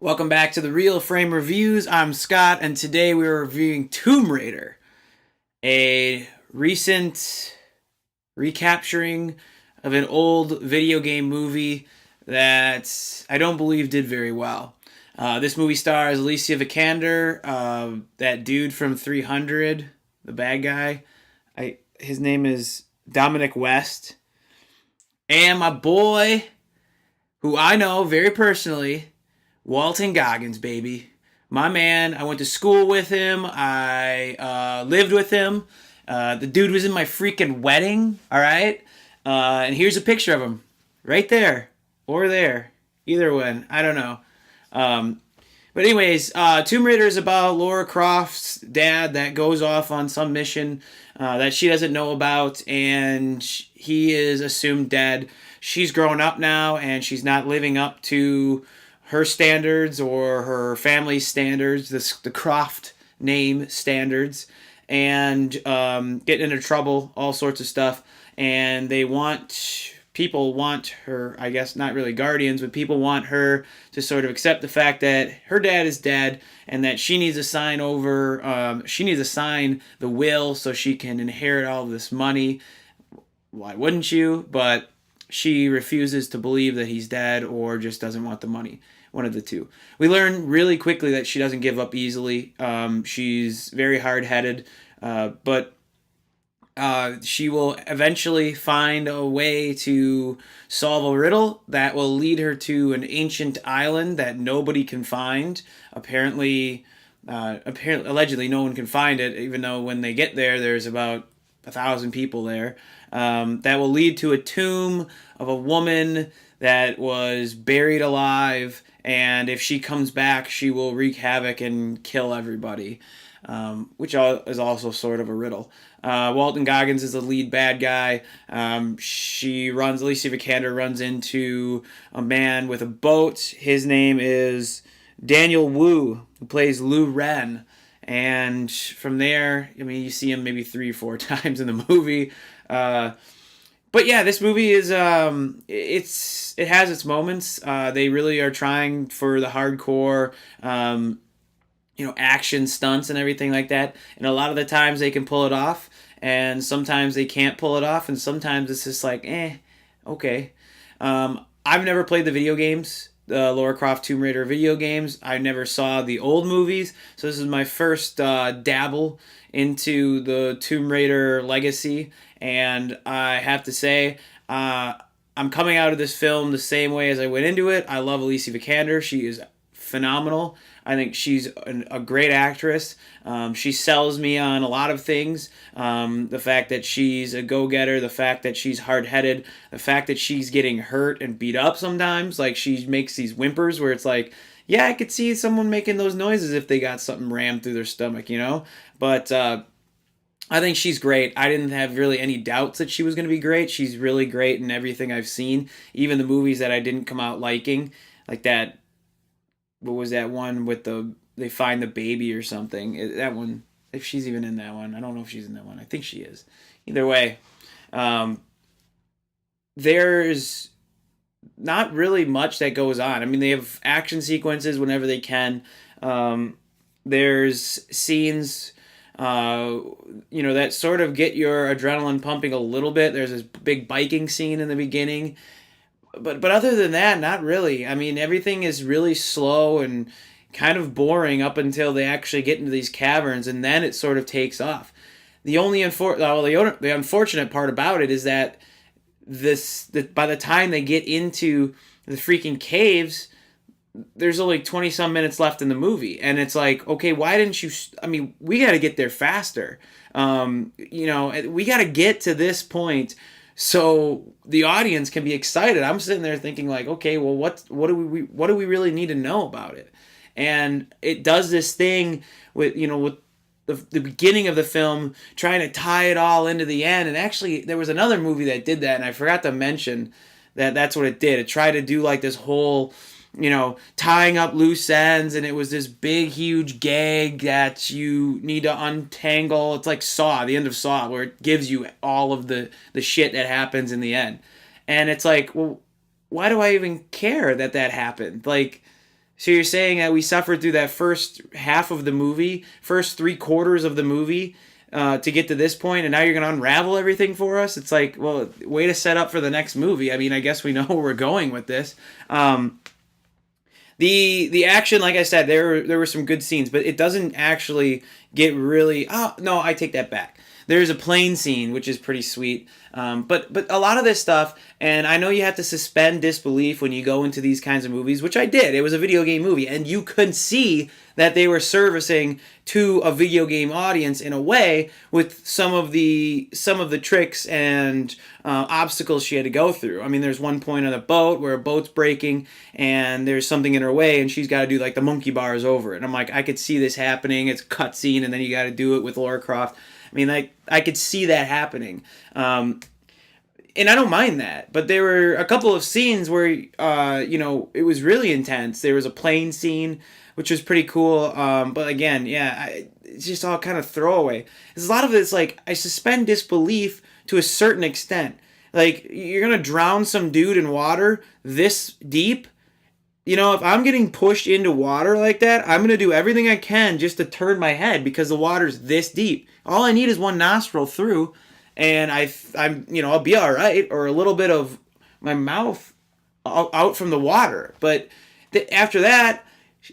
Welcome back to the Real Frame Reviews. I'm Scott, and today we're reviewing Tomb Raider, a recent recapturing of an old video game movie that I don't believe did very well. This movie stars Alicia Vikander, that dude from 300, the bad guy. His name is Dominic West, and my boy, who I know very personally, Walton Goggins, baby. My man, I went to school with him. I lived with him. The dude was in my freaking wedding, all right? And here's a picture of him right there or there. Either one. I don't know. But anyways, Tomb Raider is about Lara Croft's dad that goes off on some mission that she doesn't know about, and he is assumed dead. She's grown up now, and she's not living up to her standards or her family's standards, the Croft name standards, and getting into trouble, all sorts of stuff. And people want her, I guess not really guardians, but people want her to sort of accept the fact that her dad is dead and that she needs to sign the will so she can inherit all of this money. Why wouldn't you? But she refuses to believe that he's dead or just doesn't want the money. One of the two. We learn really quickly that she doesn't give up easily. She's very hard-headed, but she will eventually find a way to solve a riddle that will lead her to an ancient island that nobody can find. Apparently, allegedly, no one can find it, even though when they get there, there's about 1,000 people there. That will lead to a tomb of a woman that was buried alive, and if she comes back, she will wreak havoc and kill everybody, which is also sort of a riddle. Walton Goggins is the lead bad guy. Alicia Vikander runs into a man with a boat. His name is Daniel Wu, who plays Lu Ren. And from there, I mean, you see him maybe 3 or 4 times in the movie. But yeah, this movie is it has its moments. They really are trying for the hardcore, action stunts and everything like that. And a lot of the times they can pull it off, and sometimes they can't pull it off, and sometimes it's just like, okay. I've never played the video games, the Lara Croft Tomb Raider video games. I never saw the old movies, so this is my first dabble into the Tomb Raider legacy, and I have to say, I'm coming out of this film the same way as I went into it. I love Alicia Vikander. She is phenomenal. I think she's a great actress. She sells me on a lot of things. The fact that she's a go-getter, the fact that she's hard-headed, the fact that she's getting hurt and beat up sometimes. Like, she makes these whimpers where it's like, yeah, I could see someone making those noises if they got something rammed through their stomach, But I think she's great. I didn't have really any doubts that she was going to be great. She's really great in everything I've seen, even the movies that I didn't come out liking, like that. What was that one with they find the baby or something? That one, if she's even in that one, I don't know if she's in that one. I think she is. Either way, there's not really much that goes on. I mean, they have action sequences whenever they can. There's scenes, that sort of get your adrenaline pumping a little bit. There's this big biking scene in the beginning. But other than that, not really. I mean, everything is really slow and kind of boring up until they actually get into these caverns, and then it sort of takes off. The unfortunate part about it is that by the time they get into the freaking caves, there's only 20 some minutes left in the movie, and it's like, okay, why didn't you? I mean, we got to get there faster. We got to get to this point so the audience can be excited. I'm sitting there thinking like, okay, well, what do we really need to know about it? And it does this thing with the beginning of the film, trying to tie it all into the end. And actually, there was another movie that did that, and I forgot to mention that's what it did. It tried to do like this whole, tying up loose ends, and it was this big, huge gag that you need to untangle. It's like Saw, the end of Saw, where it gives you all of the shit that happens in the end. And it's like, well, why do I even care that happened? Like, So you're saying that we suffered through that first half of the movie, first 3/4 of the movie, to get to this point, and now you're gonna unravel everything for us? It's like, well, way to set up for the next movie. I mean, I guess we know where we're going with this. The action, like I said, there were some good scenes, but it doesn't actually get really. Oh no, I take that back. There's a plane scene which is pretty sweet, but a lot of this stuff, and I know you have to suspend disbelief when you go into these kinds of movies, which I did. It was a video game movie, and you could see that they were servicing to a video game audience in a way with some of the tricks and obstacles she had to go through. I mean, there's one point on the boat where a boat's breaking and there's something in her way, and she's got to do like the monkey bars over it. And I'm like, I could see this happening. It's a cutscene, and then you got to do it with Lara Croft. I mean, like, I could see that happening. And I don't mind that, but there were a couple of scenes where, it was really intense. There was a plane scene, which was pretty cool. But again, it's just all kind of throwaway. There's a lot of this, like, I suspend disbelief to a certain extent. Like, you're going to drown some dude in water this deep. You know, if I'm getting pushed into water like that, I'm going to do everything I can just to turn my head because the water's this deep. All I need is one nostril through, and I'll be all right, or a little bit of my mouth out from the water. But after that,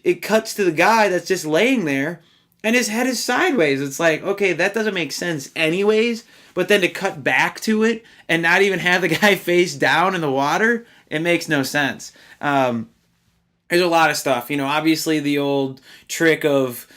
it cuts to the guy that's just laying there, and his head is sideways. It's like, okay, that doesn't make sense anyways. But then to cut back to it and not even have the guy face down in the water, it makes no sense. There's a lot of stuff, obviously the old trick of,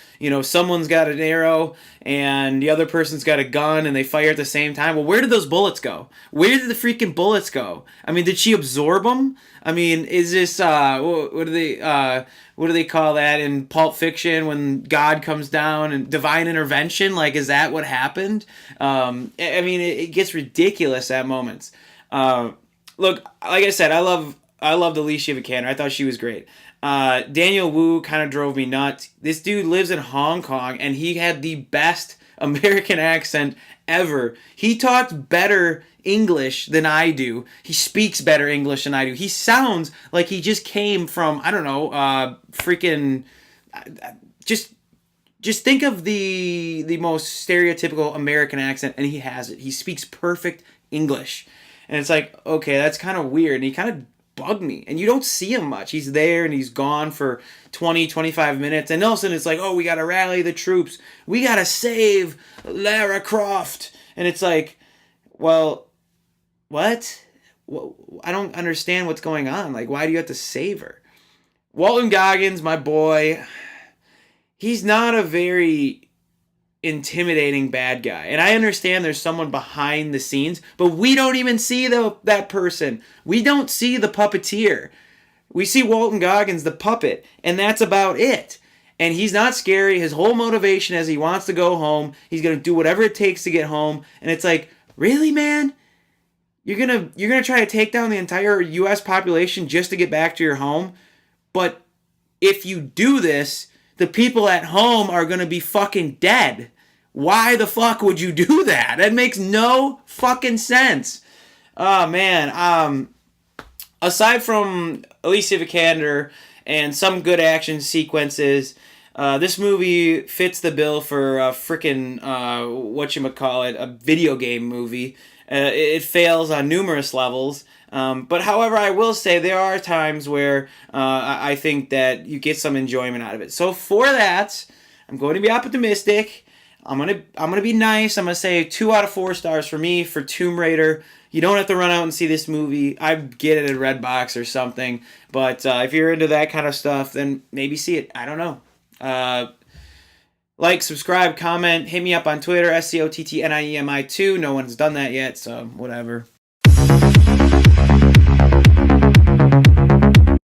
someone's got an arrow and the other person's got a gun and they fire at the same time. Well, where did those bullets go? Where did the freaking bullets go? I mean, did she absorb them? I mean, is this, what do they call that in Pulp Fiction when God comes down and divine intervention? Like, is that what happened? I mean, it gets ridiculous at moments. Look, like I said, I loved Alicia Vikander. I thought she was great. Daniel Wu kind of drove me nuts. This dude lives in Hong Kong, and he had the best American accent ever. He talks better English than I do. He speaks better English than I do. He sounds like he just came from, I don't know, freaking... Just think of the most stereotypical American accent, and he has it. He speaks perfect English. And it's like, okay, that's kind of weird. And he kind of bugged me. And you don't see him much. He's there and he's gone for 20, 25 minutes. And all of a sudden it's like, oh, we got to rally the troops. We got to save Lara Croft. And it's like, well, what? I don't understand what's going on. Like, why do you have to save her? Walton Goggins, my boy, he's not a very intimidating bad guy. And I understand there's someone behind the scenes, but we don't even see that person. We don't see the puppeteer. We see Walton Goggins, the puppet, and that's about it. And he's not scary. His whole motivation is he wants to go home. He's going to do whatever it takes to get home. And it's like, really, man? You're gonna try to take down the entire US population just to get back to your home? But if you do this, the people at home are going to be fucking dead. Why the fuck would you do that? That makes no fucking sense. Oh, man. Aside from Alicia Vikander and some good action sequences, this movie fits the bill for a freaking, a video game movie. It fails on numerous levels. But however, I will say there are times where I think that you get some enjoyment out of it. So for that, I'm going to be optimistic. I'm gonna be nice. I'm gonna say 2 out of 4 stars for me for Tomb Raider. You don't have to run out and see this movie. I'd get it at Redbox or something. But if you're into that kind of stuff, then maybe see it. I don't know. Like, subscribe, comment, hit me up on Twitter, SCOTTNIEMI2. No one's done that yet, so whatever.